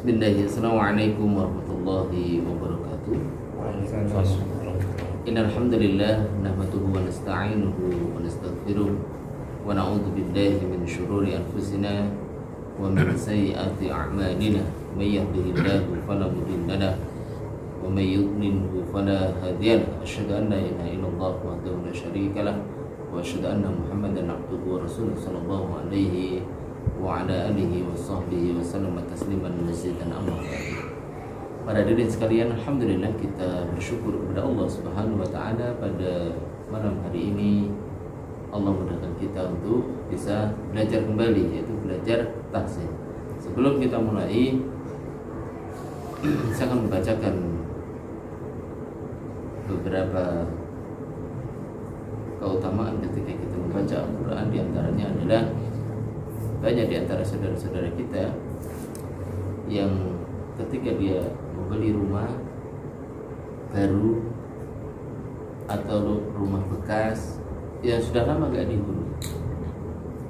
Bismillahirrahmanirrahim. Assalamualaikum warahmatullahi wabarakatuh. Innal hamdalillah nahmaduhu wa nasta'inuhu wa nastaghfiruh wa na'udzu billahi min shururi anfusina wa min sayyiati a'malina. May yahdihillahu fala mudilla lahu wa may yudlilhu fala hadiya lahu. Asyhadu an la ilaha illallah wahdahu la syarika lahu wa asyhadu anna Muhammadan abduhu wa rasuluhu sallallahu alaihi wa ala alihi wa sahbihi wa sallam tasliman mazidan amma ba'du. Para hadirin sekalian, alhamdulillah kita bersyukur kepada Allah Subhanahu wa taala pada malam hari ini Allah mudahkan kita untuk bisa belajar kembali, yaitu belajar tahsin. Sebelum kita mulai, saya akan membacakan beberapa keutamaan ketika kita membaca Al-Quran. Di antaranya adalah banyak di antara saudara-saudara kita yang ketika dia membeli rumah baru atau rumah bekas yang sudah lama gak dihuni,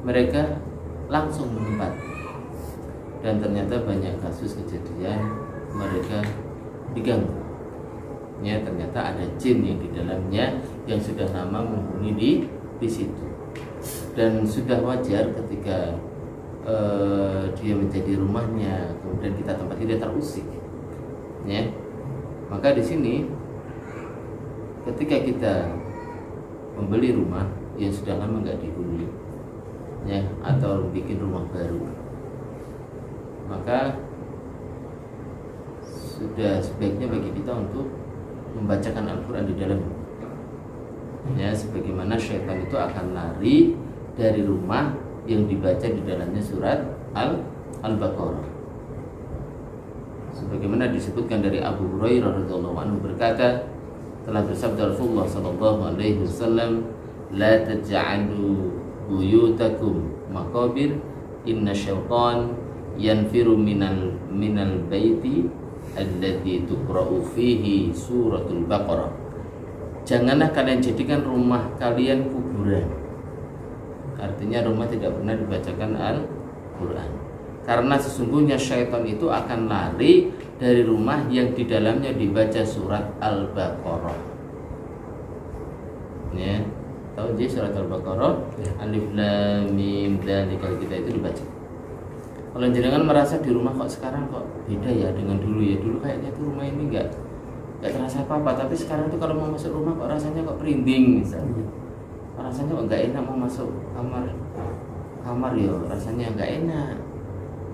mereka langsung menempati, dan ternyata banyak kasus kejadian mereka diganggu. Ya, ternyata ada jin yang di dalamnya yang sudah lama menghuni di situ, dan sudah wajar ketika dia menjadi rumahnya, kemudian kita tempati dia terusik, ya. Maka di sini ketika kita membeli rumah yang sudah lama nggak dihuni, ya, atau bikin rumah baru, maka sudah sebaiknya bagi kita untuk membacakan Al-Quran di dalam, ya, sebagaimana syaitan itu akan lari dari rumah yang dibaca di dalamnya surat Al-Baqarah. Sebagaimana disebutkan dari Abu Hurairah radhiyallahu anhu berkata, telah bersabda Rasulullah sallallahu alaihi wasallam, la taj'alu buyutakum maqabir, inna syaitan yanfiru minal baiti alladzi tuqra'u fihi suratul Baqarah. Janganlah kalian jadikan rumah kalian kuburan. Artinya rumah tidak pernah dibacakan Al-Quran, karena sesungguhnya syaitan itu akan lari dari rumah yang di dalamnya dibaca surat Al-Baqarah. Ya, tahu je surat Al-Baqarah, Alif Lam Mim Dzalika, kita itu dibaca. Kalau jenengan merasa di rumah kok sekarang kok beda ya dengan dulu, ya dulu kayaknya tuh rumah ini enggak terasa apa-apa, tapi sekarang tuh kalau mau masuk rumah kok rasanya kok merinding misalnya. Rasanya kok nggak enak mau masuk kamar ya, rasanya nggak enak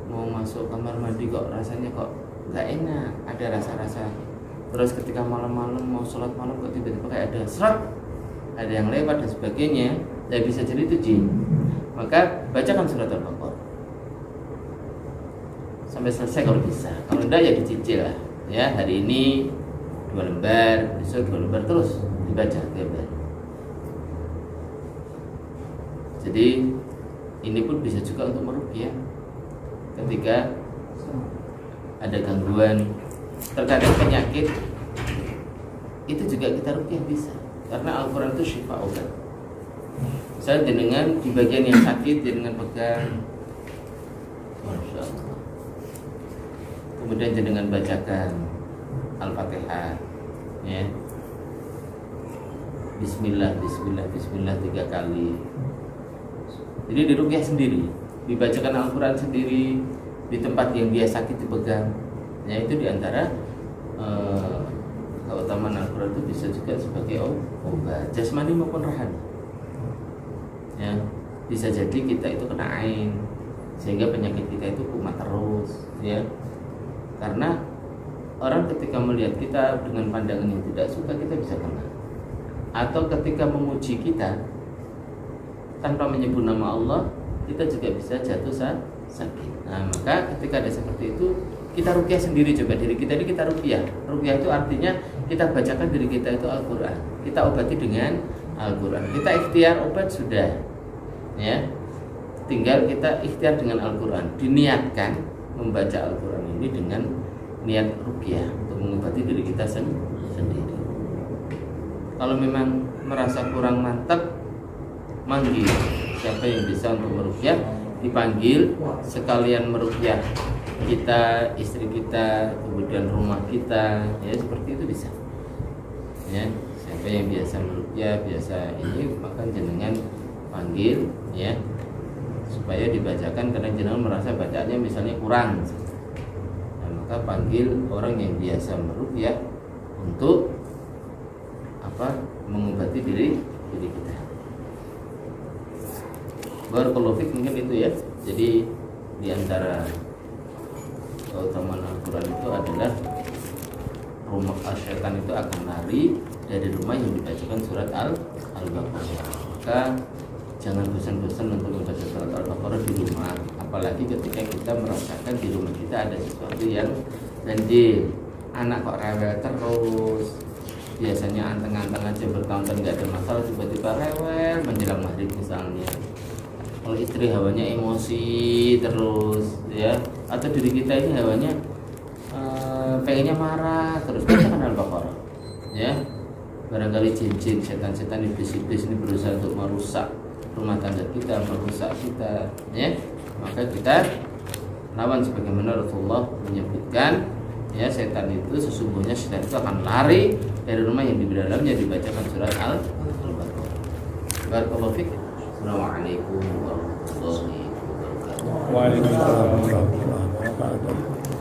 mau masuk kamar mandi, kok rasanya kok nggak enak, ada rasa-rasa. Terus ketika malam-malam mau sholat malam kok tiba-tiba kayak ada serat, ada yang lewat dan sebagainya, ya bisa jadi itu jin. Maka bacakan surat Al-Baqarah sampai selesai kalau bisa. Kalau enggak ya dicicil lah, ya, hari ini 2 lembar, besok 2 lembar, terus dibaca tiap hari. Jadi ini pun bisa juga untuk meruqyah ketika ada gangguan, terkadang penyakit itu juga kita ruqyah bisa, karena Al-Quran itu syifa, obat. Misalnya jenengan di bagian yang sakit jenengan pegang, Masya Allah, kemudian jenengan bacakan Al-Fatihah, ya, Bismillah, Bismillah, Bismillah 3 kali. Jadi diruqyah sendiri, dibacakan Al-Quran sendiri di tempat yang dia sakit dipegang. Ya, itu diantara keutamaan Al-Quran itu bisa juga sebagai obat jasmani maupun rohani. Ya, bisa jadi kita itu kena ain sehingga penyakit kita itu kumat terus, ya. Karena orang ketika melihat kita dengan pandangan yang tidak suka, kita bisa kena. Atau ketika memuji kita tanpa menyebut nama Allah, kita juga bisa jatuh sakit. Nah, maka ketika ada seperti itu, kita ruqyah sendiri, coba diri kita ini kita ruqyah. Ruqyah itu artinya kita bacakan diri kita itu Al-Quran, kita obati dengan Al-Quran. Kita ikhtiar obat sudah, ya, tinggal kita ikhtiar dengan Al-Quran. Diniatkan membaca Al-Quran ini dengan niat ruqyah untuk mengobati diri kita sendiri. Kalau memang merasa kurang mantap, manggil siapa yang bisa untuk meruqyah, dipanggil sekalian meruqyah kita, istri kita, kemudian rumah kita, ya seperti itu bisa. Ya, siapa yang biasa meruqyah, biasa ini, maka jenengan panggil ya supaya dibacakan, karena jenengan merasa bacaannya misalnya kurang. Nah, maka panggil orang yang biasa meruqyah untuk mengobati diri kita. Barakallahu fik, mungkin itu ya. Jadi di antara keutamaan Al-Quran itu adalah rumah syaitan itu akan lari dari rumah yang dibacakan surat Al-Baqarah. Maka jangan bosan-bosan untuk membaca surat Al-Baqarah di rumah, apalagi ketika kita merasakan di rumah kita ada sesuatu yang ganjil. Anak kok rewel terus, biasanya anteng-anteng aja bertahun-tahun nggak ada masalah, tiba-tiba rewel menjelang maghrib misalnya. Kalau istri hawanya emosi terus ya, atau diri kita ini hawanya pengennya marah terus, bacakan Al-Baqarah ya. Barangkali jin-jin, setan-setan, iblis-iblis ini berusaha untuk merusak rumah tangga kita, merusak kita ya. Maka kita lawan, sebagaimana Rasulullah menyebutkan ya, setan itu sesungguhnya setan itu akan lari dari rumah yang di dalamnya dibacakan surat Al-Baqarah. Barakallahu fiik. Assalamualaikum warahmatullahi wabarakatuh. Waalaikumsalam warahmatullahi wabarakatuh.